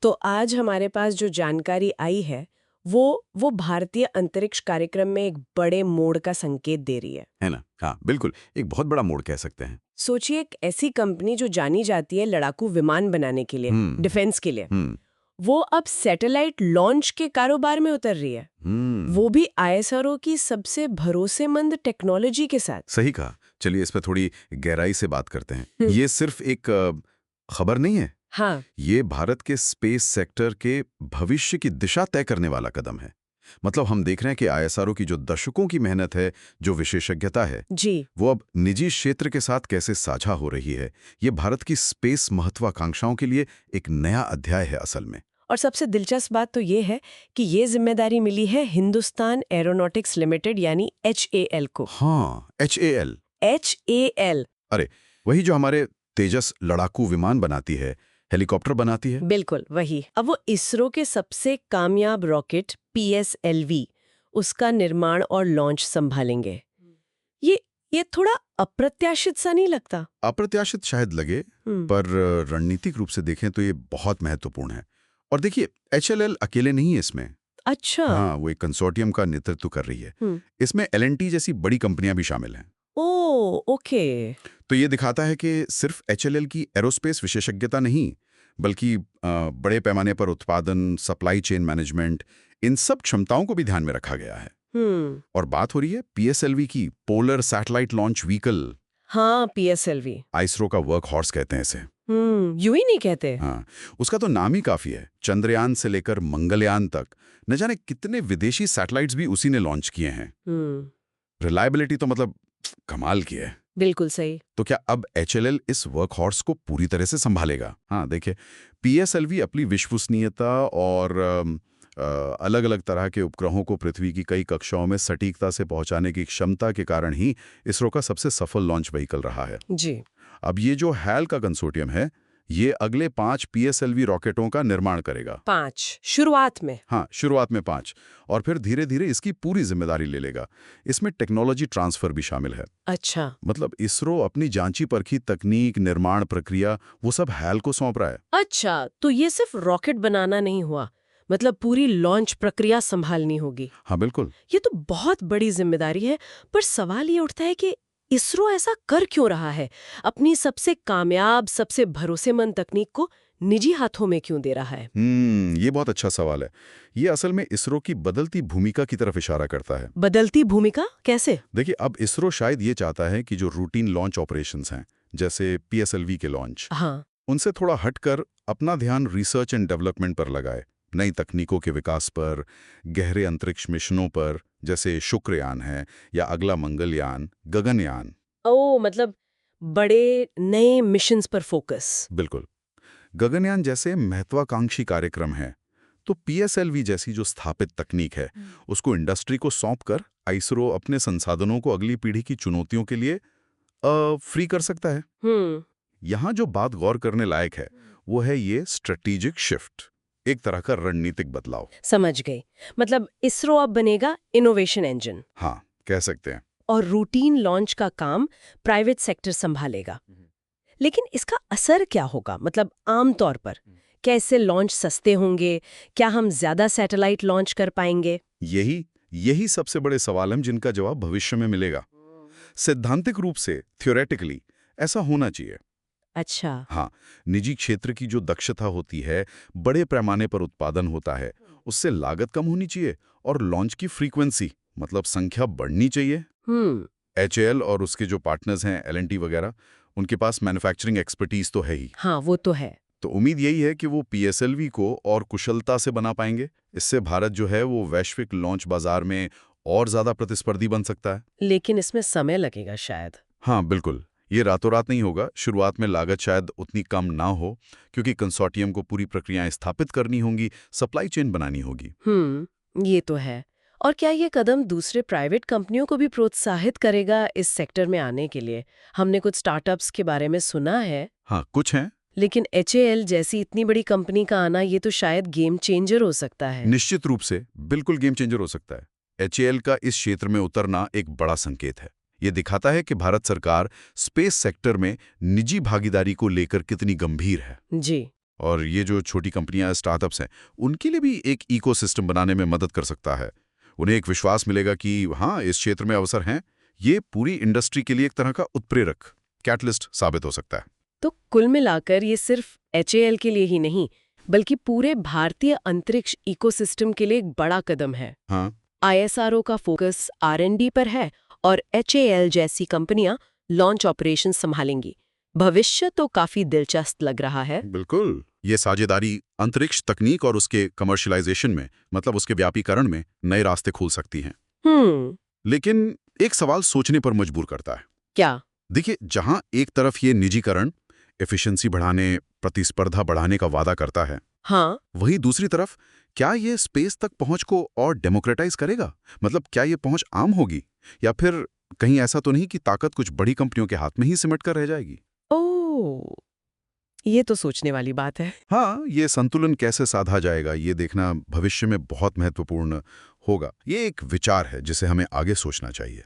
तो आज हमारे पास जो जानकारी आई है वो भारतीय अंतरिक्ष कार्यक्रम में एक बड़े मोड़ का संकेत दे रही है ना? हाँ, बिल्कुल, एक बहुत बड़ा मोड़ कह सकते हैं। सोचिए, एक ऐसी कंपनी जो जानी जाती है लड़ाकू विमान बनाने के लिए, डिफेंस के लिए, हम्म वो अब सैटेलाइट लॉन्च के कारोबार में उतर रही है। वो भी आईएसआरओ की सबसे भरोसेमंद टेक्नोलॉजी के साथ। सही कहा। चलिए इस पर थोड़ी गहराई से बात करते हैं। ये सिर्फ एक खबर नहीं है। हाँ, ये भारत के स्पेस सेक्टर के भविष्य की दिशा तय करने वाला कदम है। मतलब हम देख रहे हैं कि आईएसआरओ की जो दशकों की मेहनत है, जो विशेषज्ञता है, जी, वो अब निजी क्षेत्र के साथ कैसे साझा हो रही है। ये भारत की स्पेस महत्वाकांक्षाओं के लिए एक नया अध्याय है असल में। और सबसे दिलचस्प बात तो ये है कि ये जिम्मेदारी मिली है हिंदुस्तान एरोनॉटिक्स लिमिटेड यानी HAL को। हाँ, HAL। HAL, अरे, वही जो हमारे तेजस लड़ाकू विमान बनाती है, हेलीकॉप्टर बनाती है। बिल्कुल वही। अब वो इसरो के सबसे कामयाब रॉकेट PSLV उसका निर्माण और लॉन्च संभालेंगे। ये ये थोड़ा अप्रत्याशित सा नहीं लगता? अप्रत्याशित शायद लगे, पर रणनीतिक रूप से देखें तो ये बहुत महत्वपूर्ण है। और देखिए, HAL अकेले नहीं है इसमें। अच्छा। हाँ, वो एक कंसोर्टियम का नेतृत्व कर रही है। इसमें L&T जैसी बड़ी कंपनियां भी शामिल हैं। ओ, ओके। तो ये दिखाता है कि सिर्फ HAL की एरोस्पेस विशेषज्ञता नहीं, बल्कि बड़े पैमाने पर उत्पादन, सप्लाई चेन मैनेजमेंट, इन सब क्षमताओं को भी ध्यान में रखा गया है। और बात हो रही है PSLV की, पोलर सैटेलाइट लॉन्च व्हीकल। हाँ, PSLV। आइसरो का वर्क हॉर्स कहते हैं इसे। यूं ही नहीं कहते। हाँ, उसका तो नाम ही काफी है। चंद्रयान से लेकर मंगलयान तक न जाने कितने विदेशी सैटेलाइट्स भी उसी ने लॉन्च किए हैं। रिलायबिलिटी तो मतलब कमाल की है। बिल्कुल सही। तो क्या अब HAL इस वर्क हॉर्स को पूरी तरह से संभालेगा? हाँ, देखिए, PSLV अपनी विश्वसनीयता और अलग अलग तरह के उपग्रहों को पृथ्वी की कई कक्षाओं में सटीकता से पहुंचाने की क्षमता के कारण ही इसरो का सबसे सफल लॉन्च व्हीकल रहा है। जी। अब ये जो HAL का कंसोर्टियम है, ये अगले 5 PSLV रॉकेटों का निर्माण करेगा। 5 शुरुआत में? हाँ, शुरुआत में 5, और फिर धीरे धीरे इसकी पूरी जिम्मेदारी ले लेगा। इसमें टेक्नोलॉजी ट्रांसफर भी शामिल है। अच्छा। मतलब इसरो अपनी जांची परखी तकनीक, निर्माण प्रक्रिया, वो सब HAL को सौंप रहा है। अच्छा, तो ये सिर्फ रॉकेट बनाना नहीं हुआ, मतलब पूरी लॉन्च प्रक्रिया संभालनी होगी। हाँ, बिल्कुल। ये तो बहुत बड़ी जिम्मेदारी है। पर सवाल ये उठता है कि इसरो ऐसा कर क्यों रहा है? अपनी सबसे कामयाब, सबसे भरोसेमंद तकनीक को निजी हाथों में क्यों दे रहा है? ये बहुत अच्छा सवाल है। ये असल में इसरो की बदलती भूमिका की तरफ इशारा करता है। बदलती भूमिका कैसे? देखिए, अब इसरो शायद ये चाहता है कि जो रूटीन लॉन्च ऑपरेशंस हैं, जैसे PSLV के लॉन्च, हाँ। उनसे थोड़ा हटकर अपना ध्यान रिसर्च एंड डेवलपमेंट पर लगाए, नई तकनीकों के विकास पर, गहरे अंतरिक्ष मिशनों पर, जैसे शुक्रयान है या अगला मंगलयान, गगनयान। ओ, मतलब बड़े नए मिशंस पर फोकस। बिल्कुल। गगनयान जैसे महत्वाकांक्षी कार्यक्रम है, तो PSLV जैसी जो स्थापित तकनीक है, उसको इंडस्ट्री को सौंपकर इसरो अपने संसाधनों को अगली पीढ़ी की चुनौतियों के लिए फ्री कर सकता है। यहाँ जो बात गौर करने लायक है, वो है ये स्ट्रेटेजिक शिफ्ट, एक तरह का रणनीतिक बदलाव। समझ गई। मतलब इसरो अब बनेगा इनोवेशन इंजन। हाँ, कह सकते हैं। और रूटीन लॉन्च का काम प्राइवेट सेक्टर संभालेगा। लेकिन इसका असर क्या होगा? मतलब आम तौर पर कैसे लॉन्च सस्ते होंगे? क्या हम ज्यादा सैटेलाइट लॉन्च कर पाएंगे? यही सबसे बड़े सवाल हैं जिनका जवाब भविष्य में मिलेगा। सैद्धांतिक रूप से, थ्योरेटिकली, ऐसा होना चाहिए। अच्छा। हाँ, निजी क्षेत्र की जो दक्षता होती है, बड़े पैमाने पर उत्पादन होता है, उससे लागत कम होनी चाहिए और लॉन्च की फ्रीक्वेंसी, मतलब संख्या, बढ़नी चाहिए। HAL और उसके जो पार्टनर्स हैं, L&T वगैरह, उनके पास मैन्युफैक्चरिंग एक्सपर्टीज तो है ही। हाँ, वो तो है। तो उम्मीद यही है कि वो PSLV को और कुशलता से बना पाएंगे। इससे भारत जो है वो वैश्विक लॉन्च बाजार में और ज्यादा प्रतिस्पर्धी बन सकता है। लेकिन इसमें समय लगेगा शायद। हाँ, बिल्कुल। ये रातों रात नहीं होगा। शुरुआत में लागत शायद उतनी कम ना हो, क्योंकि कंसोर्टियम को पूरी प्रक्रियाएं स्थापित करनी होंगी, सप्लाई चेन बनानी होगी। ये तो है। और क्या ये कदम दूसरे प्राइवेट कंपनियों को भी प्रोत्साहित करेगा इस सेक्टर में आने के लिए? हमने कुछ स्टार्टअप्स के बारे में सुना है। हाँ, कुछ हैं। लेकिन HAL जैसी इतनी बड़ी कंपनी का आना, ये तो शायद गेम चेंजर हो सकता है। निश्चित रूप से, बिल्कुल गेम चेंजर हो सकता है। HAL का इस क्षेत्र में उतरना एक बड़ा संकेत है। ये दिखाता है कि भारत सरकार स्पेस सेक्टर में निजी भागीदारी को लेकर कितनी गंभीर है। जी। और ये जो छोटी कंपनियां, स्टार्टअप्स हैं, उनके लिए भी एक इकोसिस्टम बनाने में मदद कर सकता है। उन्हें एक विश्वास मिलेगा कि हाँ, इस क्षेत्र में अवसर हैं। ये पूरी इंडस्ट्री के लिए एक तरह का उत्प्रेरक, कैटलिस्ट साबित हो सकता है। तो कुल मिलाकर ये सिर्फ HAL के लिए ही नहीं, बल्कि पूरे भारतीय अंतरिक्ष इकोसिस्टम के लिए एक बड़ा कदम है। हाँ, ISRO का फोकस R&D पर है और HAL जैसी कंपनियां लॉन्च ऑपरेशन संभालेंगी। भविष्य तो काफी दिलचस्प लग रहा है। बिल्कुल। ये साझेदारी अंतरिक्ष तकनीक और उसके कमर्शियलाइजेशन में, मतलब उसके व्यापीकरण में, नए रास्ते खोल सकती हैं। लेकिन एक सवाल सोचने पर मजबूर करता है। क्या? देखिए, जहां एक तरफ ये निजीकरण, एफिशिएंसी बढ़ाने, प्रतिस्पर्धा बढ़ाने का वादा करता है, हाँ, वहीं दूसरी तरफ क्या ये स्पेस तक पहुंच को और डेमोक्रेटाइज करेगा? मतलब क्या ये पहुंच आम होगी, या फिर कहीं ऐसा तो नहीं कि ताकत कुछ बड़ी कंपनियों के हाथ में ही सिमट कर रह जाएगी? ओह, ये तो सोचने वाली बात है। हाँ, ये संतुलन कैसे साधा जाएगा, ये देखना भविष्य में बहुत महत्वपूर्ण होगा। ये एक विचार है जिसे हमें आगे सोचना चाहिए।